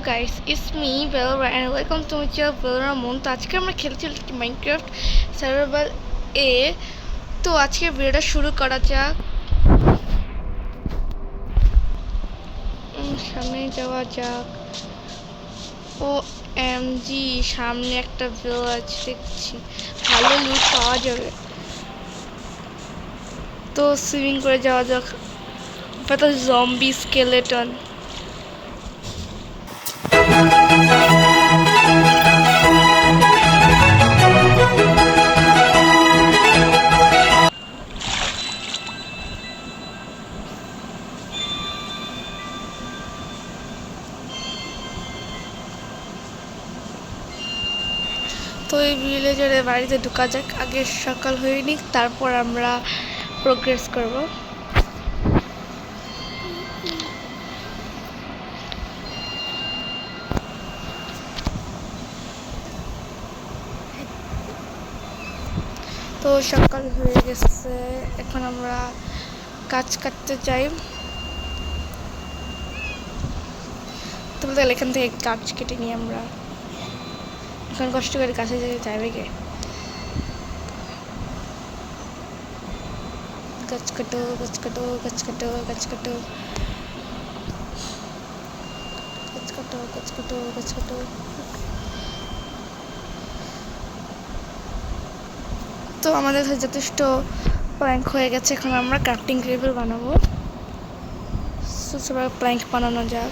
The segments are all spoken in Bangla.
guys, it's me Belra and welcome to my channel Belra Mon। তো আজকে আমরা খেলছি মাইনক্রাফট সার্ভাইভাল এ। তো আজকে ভিডিওটা শুরু করা যাক। সামনে যাওয়া যাক। ও এম জি, সামনে একটা ভিলেজ দেখছি, ভালো লুট পাওয়া যাবে। তো সুইমিং করে যাওয়া যাক। এটা জম্বি স্কেলেটন। তো এই ভিলেজারের বাড়িতে ঢোকা যাক। আগে সকাল হয়নি, তারপর আমরা প্রোগ্রেস করব। তো সকাল হয়ে গেছে, এখন আমরা গাছ কাটতে যাই। তাহলে এখান থেকে গাছ কেটে নিই আমরা। এখন কষ্ট করে গাছে যেতে যাবে কে? গাছ কাটো, গাছ কাটো, গাছ কাটো, গাছ কাটো, গাছ কাটো, গাছ কাটো, গাছ কাটো। তো আমাদের কাছে যথেষ্ট প্ল্যাঙ্ক হয়ে গেছে, এখন আমরা ক্রাফটিং টেবিল বানাবো। সবাই প্ল্যাঙ্ক বানানো যাক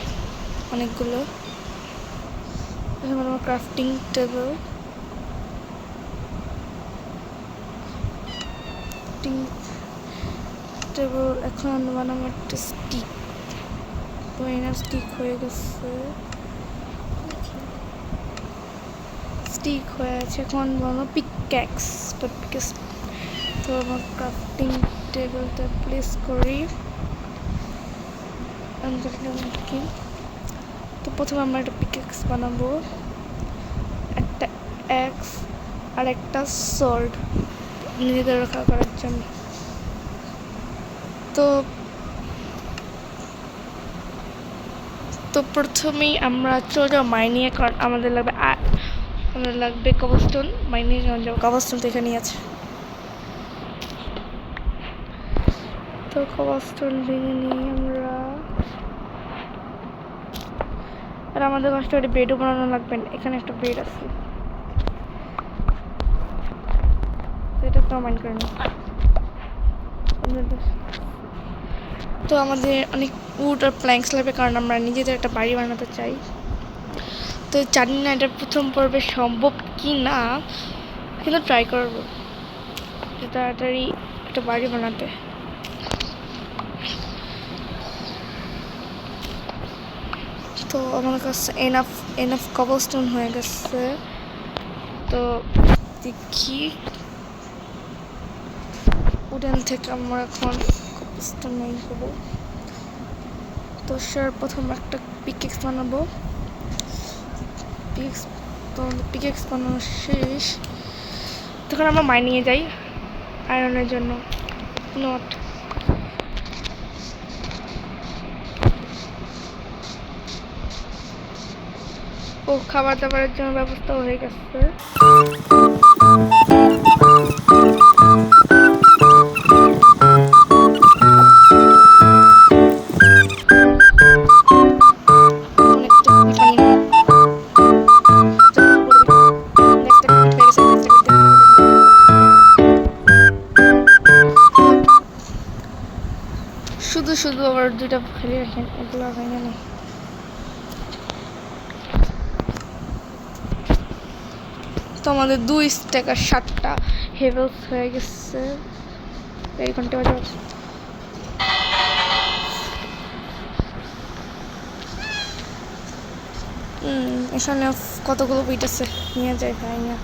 অনেকগুলো। এখন আমার ক্রাফটিং টেবিল এখন আমরা বানাবো একটা স্টিক। তো এনার স্টিক হয়ে গেছে, স্টিক হয়ে আছে। এখন বানাবো পিক্যাক্স। তো আমার ক্রাফটিং টেবিলটা প্লেস করি। তো প্রথমে আমরা একটা পিক্যাক্স বানাবো, একটা অ্যাক্স আর একটা সল্ট নিজেদের রক্ষা করার জন্য। তো প্রথমেই আমরা চলে যাবো মাইনিংয়ে, কারণ আমাদের লাগবে কবলস্টোন। মাইনিং যাবো, কবলস্টোন তো এখানেই আছে। তো কবলস্টোন ভেঙে নিই আমরা। আর আমাদের কষ্ট করে বেডও বানানো লাগবে না, এখানে একটা বেড আছে, এটা তো মাইন্ড করে না। তো আমাদের অনেক উড আর প্ল্যাঙ্কস লাগবে, কারণ আমরা নিজেদের একটা বাড়ি বানাতে চাই। তো জানি না এটা প্রথম পর্বে সম্ভব কি না, কিন্তু ট্রাই করবো তাড়াতাড়ি একটা বাড়ি বানাতে। তো আমার কাছে এনাফ কবলস্টোন হয়ে গেছে। তো দেখি উডেন থেকে আমরা এখন কবলস্টোন নেই করবো। তো প্রথম একটা পিকেক্স বানাবো। পিকেক্স বানানো শেষ, তখন আমরা মাইনিংয়ে যাই আয়রনের জন্য। নট ও খাবার দাবারের জন্য ব্যবস্থা হয়ে গেছে। শুধু আবার দুইটা খালি রাখেন, এগুলো ভেঙে নেই। তো আমাদের 2 স্ট্যাক আর 7টা হেভেলস হয়ে গেছে। এই ঘন্টা বাজে এখানে কতগুলো বিট আছে, নিয়ে যায় ভাই না।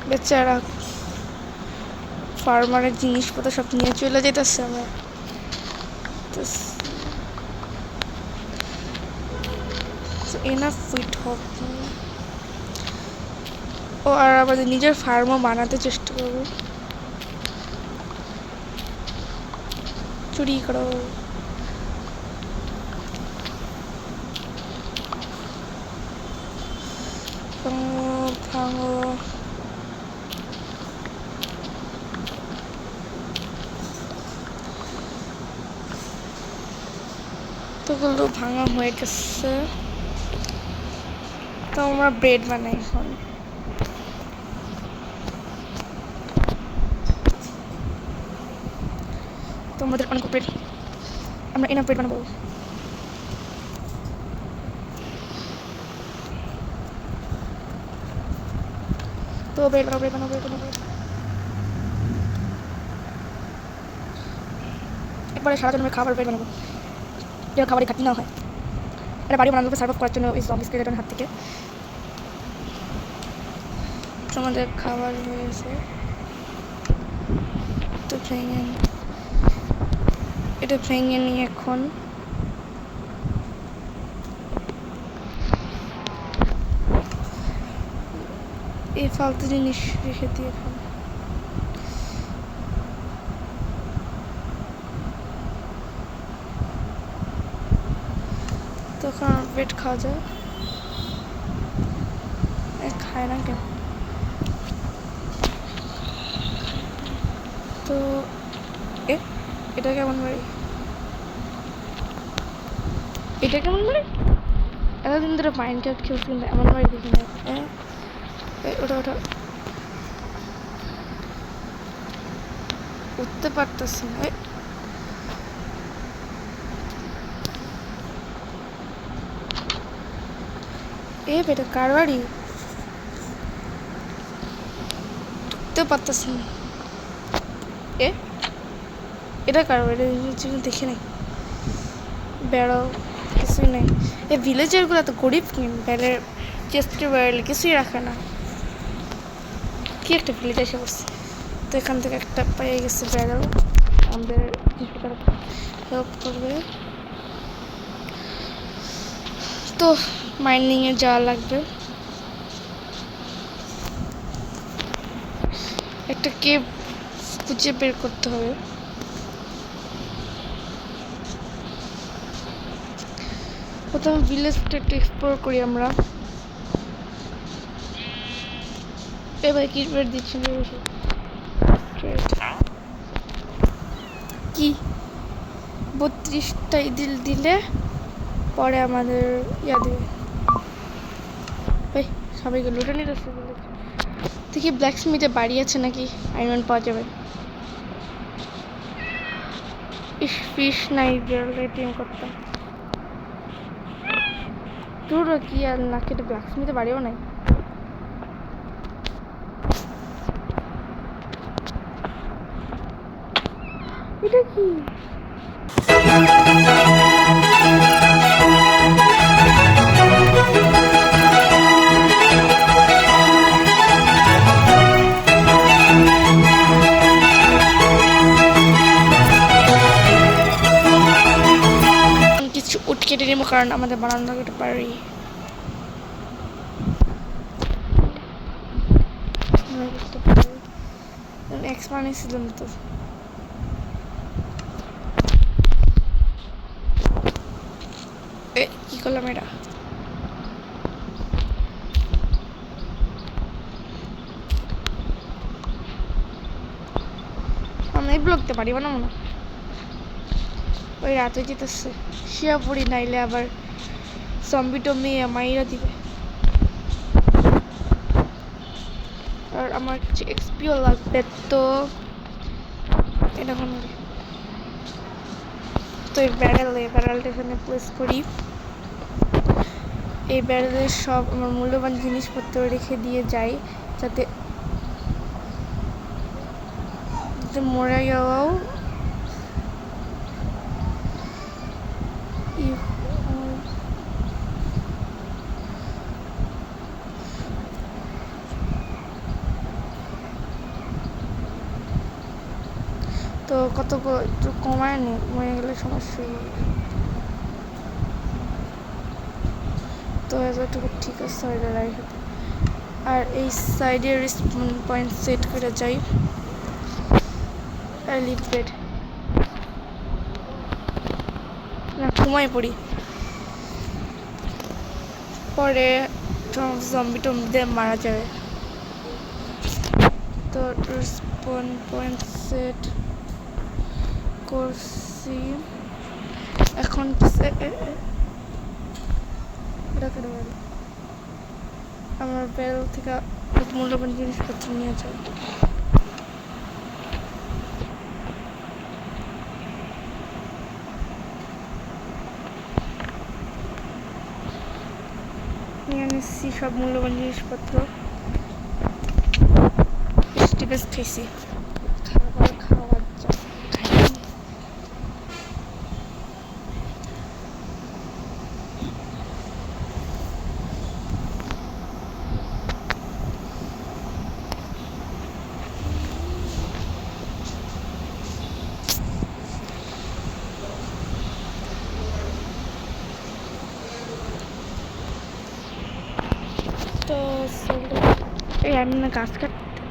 বেচারা ফার্মারের জিনিসপত্র সব নিয়ে চলে যেতেছে। আমরা এনাফ ফিট হোক। ও আর আমাদের নিজের ফার্মও বানাতে চেষ্টা করবো। চুরি করো। ভাঙো তোগুলো ভাঙা হয়ে গেছে। তো আমরা ব্রেড বানাই এখন। তো আমাদের অনেক ব্রেড, আমরা এনাফ ব্রেড বানাবো। তো ব্রেড বানাবো, ব্রেড বানাবো, ব্রেড বানাবো। একবারে সারা জন্য খাবার ব্রেড বানাবো, যেন খাবারই ঘাটতি না হয়। এটা বাড়ি বানানো সার্ভ করার জন্য ওই জম্বি স্কেলেটনের হাত থেকে। তো আমাদের খাবার হয়েছে। তো ভেঙে, এটা ভেঙে নিয়ে এখন এই ফালতু জিনিস রেখে দিয়ে এখন তখন ব্রেড খাওয়া যায়। খায় না কেন? তো এটা কেমন বাড়ি, এটা কেমন বাড়ি? এতদিন ধরে মাইনক্রাফট খেলছি কিন্তু এমন বাড়ি দেখি না। ওটা ওটা উঠতে পারতেছি না। বেটা কার বাড়ি? ঢুকতে পারতেছি না। এটা কার বাড়ি? দেখে নাই, বেড়াও কিছুই নেই। এই ভিলেজারগুলো তো গরিব, বেড়ের চেস্টে বেড়ালে কিছুই রাখে না। কি একটা ভিলেজ এসে বসছে। তো এখান থেকে একটা পেয়ে গেছে ব্যারেল, আমাদের হেল্প করবে। তো মাইনিংয়ে যাওয়া লাগবে। একটা কেভ খুঁজে বের করতে হবে। প্রথমে ভিলেজটা একটু এক্সপ্লোর করি আমরা। এবার কি বের দিচ্ছি কি 32টাই দিলে পরে আমাদের ইয়া দেবে। সবাইকে লুটে নিতে দেখি ব্ল্যাক স্মিথে বাড়ি আছে নাকি আয়রন পাওয়া যাবে। ফিশ নাই, রেটিং করতাম তোর কি আর না কেটে ব্ল্যাক স্মিথে বাড়িও নাই। এটা কি? কিছু উঠ কেটে নেবো কারণ আমাদের বানানো লাগতে পারি। এক্সপান্ড ছিল না তো। কি করলাম এটা? আমি ব্লকতে পারি বানাবো না। ওই রাত হয়ে যেতেছে, শিয়া পড়ি নাইলে আবার জম্বি টম্বি মাইরা দিবে। আর আমার কিছু এক্সপিও লাগবে, তো এটা কোন তো এই ব্যারেলটা এখানে প্লেস করি। এই ব্যারেলে সব আমার মূল্যবান জিনিসপত্র রেখে দিয়ে যাই, যাতে মরে গেলেও তো কত একটু কমায় নি, মরে গেলে সমস্যা হবে। তো এতটুকু ঠিক আছে। আর এই সাইডে রেসপন পয়েন্ট সেট করে যাই। আর লিভ বেড ঘুমাই পড়ি, পরে জম্বি টম্বিদের মারা যাবে। তো রেসপন পয়েন্ট সেট করছি, এখন আমার বেল থেকে মূল্যবান জিনিসপত্র নিয়ে যাই। নিয়ে নিচ্ছি সব মূল্যবান জিনিসপত্র। বেশ খাইছি, খাওয়ার যা তো এই আমি না গাছ কাটতে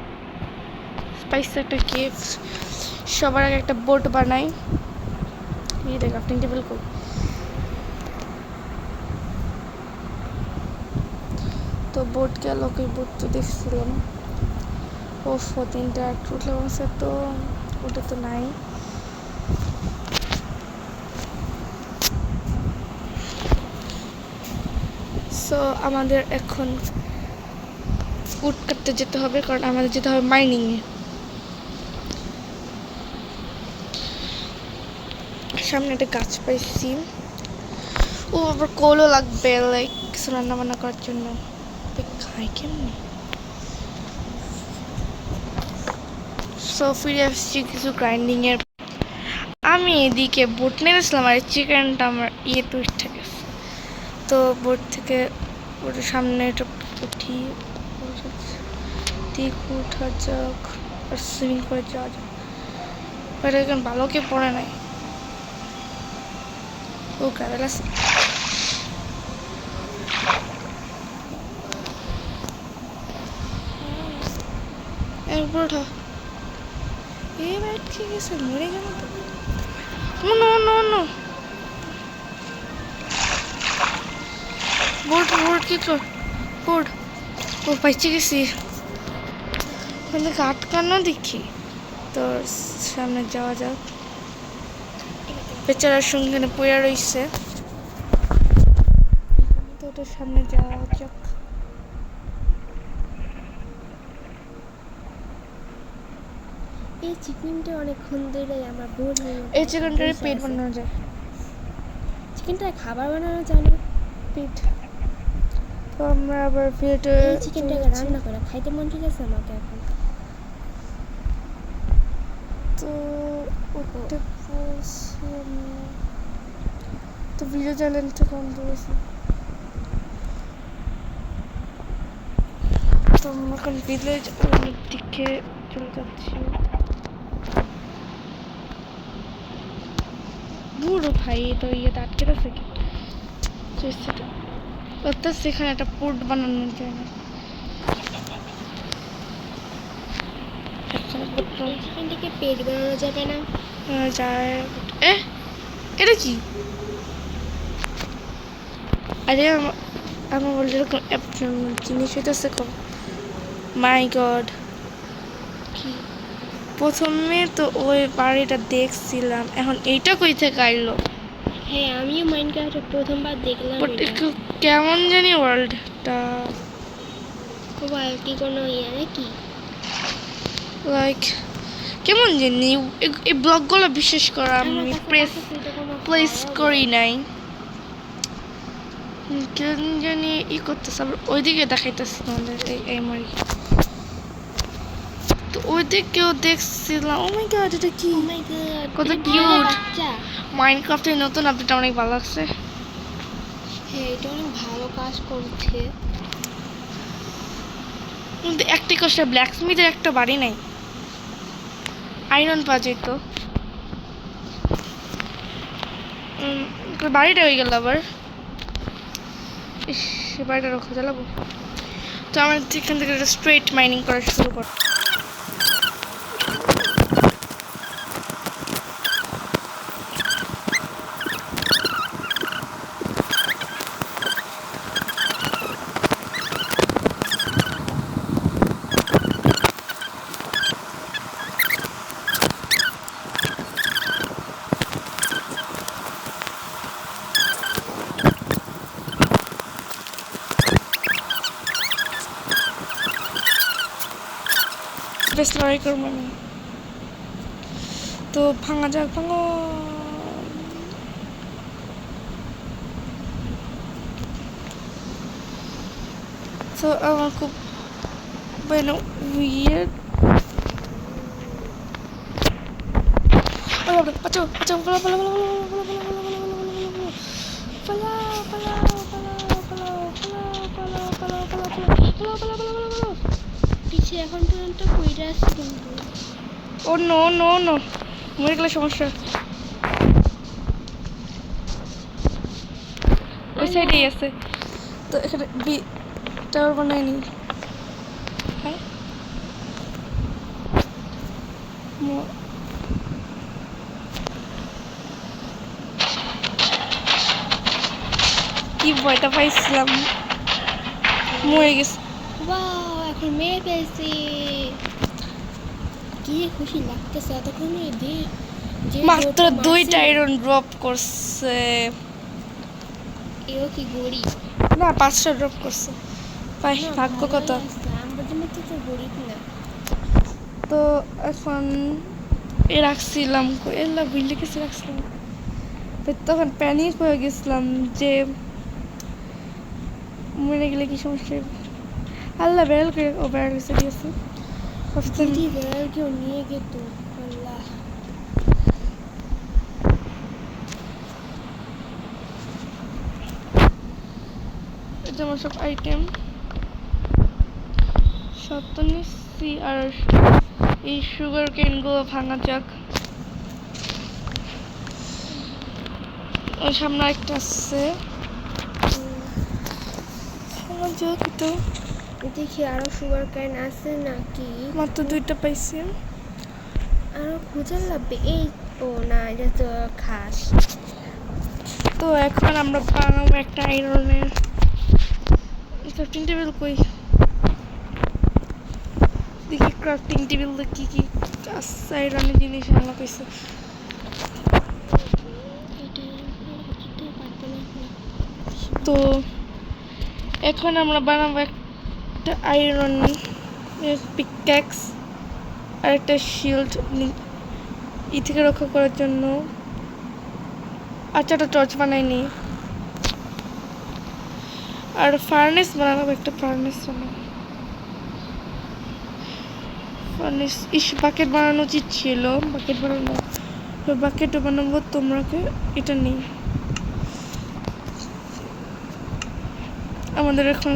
স্পাইস একটা গিফট। সবার আগে একটা বোট বানাই। এই দেখ আপনি টেবিল কর। তো বোট গেল, ওই বোট তো দেখছিলাম। ও 3টা উঠলাম, তো ওটা তো নাই। সো আমাদের এখন উড কাটতে যেতে হবে, কারণ আমাদের যেতে হবে মাইনিংয়ে। সামনে একটা গাছ পাইছি। ও আবার কোলও লাগবে, লাইক কিছু রান্না বান্না করার জন্য। খাই কেমনি? সো ফিরে আসছি কিছু গ্রাইন্ডিংয়ের। আমি এদিকে বোট নেমেছিলাম আর চিকেনটা আমার ইয়েতে উঠে গেছে। তো বোট থেকে ওটার সামনে এটা উঠি, উঠা যাক আর সুইমিং করে যাওয়া যাক। বাট এখন ভালো কে পড়ে নাই। ও গ্রাভেল আছে। একবার ওঠা। এই বাইট কি গেছে, মরে গেল তো। No no no, board board কি কর বোর্ড। ও পাইছে গেছি, কিন্তু আটকানো দেখি। তো সামনে যাওয়া যাক। বেচারার সঙ্গে পড়ে রয়েছে, তো ওটার সামনে যাওয়া যাক। এই চিকেনটা অনেকক্ষণ ধরে আমার বোর হয়ে গেছে। এই চিকেনটারে পেট বানানো যায়। চিকেনটা খাবার বানানো যায় না, পেট। তো আমরা আবার পেটে এই চিকেনটাকে রান্না করে খাইতে মন চাইছে আমাকে এখন। তো উঠতে বলছি আমি, তো ভিডিও চ্যানেলটা কম করেছি। তো আমরা এখন ভিলেজ অনেক দিকে চলে যাচ্ছি। বুড়ো ভাই তো ইয়েতে আটকে আছে কি, তো সেখানে একটা পোর্ট বানানো যায় না। চিকেনটাকে পেট বানানো যাবে না? যায়। এটা কি? আরে আমার বলতে এরকম জিনিস হইতেছে কম। মাই গড, কি প্রথমে তো ওই বাড়িটা দেখছিলাম, এখন এইটা কই থেকে আইলো? হ্যাঁ আমিও মাইনক্রাফটে প্রথমবার দেখলাম। কেমন জানি ওয়ার্ল্ডটা, কি কোনো ইয়ে নাকি, লাইক কেমন জানি। এই ব্লগগুলো বিশেষ করে আমি প্লেস করি নাই, কেন জানি করতেছে। আবার ওইদিকে দেখাইতেছে তোমাদের এই মারি। তো ওইদিকেও দেখছিলাম। ও মাই গড, এটা কি? কত কিউট। মাইনক্রাফটের নতুন আপডেট অনেক ভালো লাগছে। হ্যাঁ এটা অনেক ভালো কাজ করছে। কিন্তু একটি কষ্ট, ব্ল্যাকস্মিথের একটা বাড়ি নাই, আয়রন পাওয়া যেত। বাড়িটা হয়ে গেল আবার। সে বাড়িটা রক্ষা চালাবো। তো আমরা এখান থেকে স্ট্রেট মাইনিং করা শুরু কর। বেস্ট লড়াই করবো আমি। তো ভাঙা যাক, ভাঙো। তো আমার খুব weird পালাও, পালাও, পালাও, পালাও, পালাও, পালাও। পিছে এখন পর্যন্ত কইরা আছে কিন্তু। ও নো নো নো, মরে গেলে সমস্যা। ওই সাইডেই আছে। তো এখানে বি টাওয়ার বানায়নি। হ্যাঁ কি ভয়টা পাইছিলাম, মরে গেছে। ওয়াও, এখন মেয়ে পেয়েছি। কি খুশি লাগতেছে এতক্ষণে যে মাত্র দৌড়টা 2টা মারছে। আয়রন ড্রপ করছে। এও কি গড়ি? না 5টা ড্রপ করছে। ভাই না, ভাগ্য ভালোই কত। আছে, আমার জন্য তো গরিব না। তো এখন এ রাখছিলাম এলা বুঝলে কিছু রাখছিলাম। তো তখন প্যানিক হয়ে গেছিলাম যে মরে গেলে কি সমস্যা। আল্লাহ বেড়াল করে, ও বেড়াল গেছে দিয়েছে। যদি বেড়াল কেউ নিয়ে গেত, আল্লাহ। এটা আমার সব আইটেম সব তো নিচ্ছি। আর এই সুগার কেনগুলো ভাঙা যাক। ওই সামনে একটা আসছে, ভাঙা যাক। তো দেখি আরো সুগার কেন আছে নাকি। মাত্র 2টা পাইছি। আরো খোঁজা লাগবে। এই ও না, এটা তো খাস। তো এখন আমরা বানাবো একটা আয়রনের ক্রাফটিং টেবিল। কই দেখি ক্রাফটিং টেবিল কি কি আয়রনের জিনিস আনলো কইছে। তো এখন আমরা বানাবো একটা আয়রন পিক্যাক্স আর একটা শিল্ড ই থেকে রক্ষা করার জন্য। আচ্ছা, একটা টর্চ বানাইনি। আর ফার্নেস বানাবো, একটা ফার্নেস বানাবো। ফার্নেস বাকেট বানানো উচিত ছিল, বাকেট বানানো। তো বাকেটও বানাবো। তোমরাকে এটা নেই, আমাদের এখন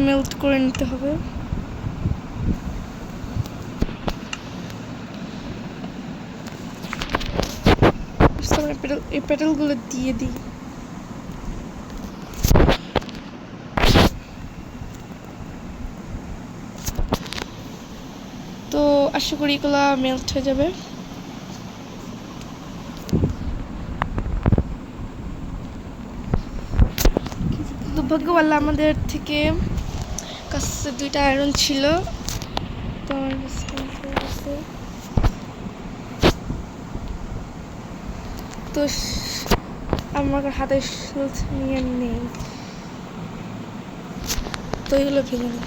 মেল্ট করে নিতে হবে। এই পেটালগুলো দিয়ে দিই। তো আশা করি এগুলো মেল্ট হয়ে যাবে। দুর্ভাগ্যবাল্লা আমাদের থেকে কাছে 2টা আয়রন ছিল, তো আমার কাছে তো আমার হাতে নিয়ে নেই। তো এগুলো ভেঙে নিই।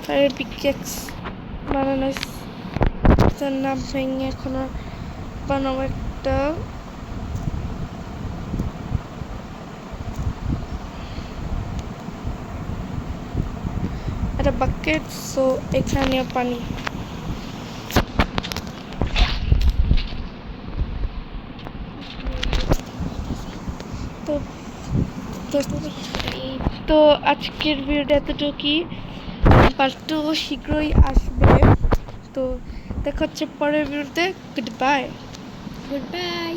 ফায়ার পিকেক্স বানানো না ভেঙে এখন বানাবো একটা বাকেট। সো এখানে পানি। তো তো আজকের ভিডিওটা এতটুকুই। পার্ট 2 শীঘ্রই আসবে। তো দেখা হচ্ছে পরের ভিডিওতে। Good bye. Good bye.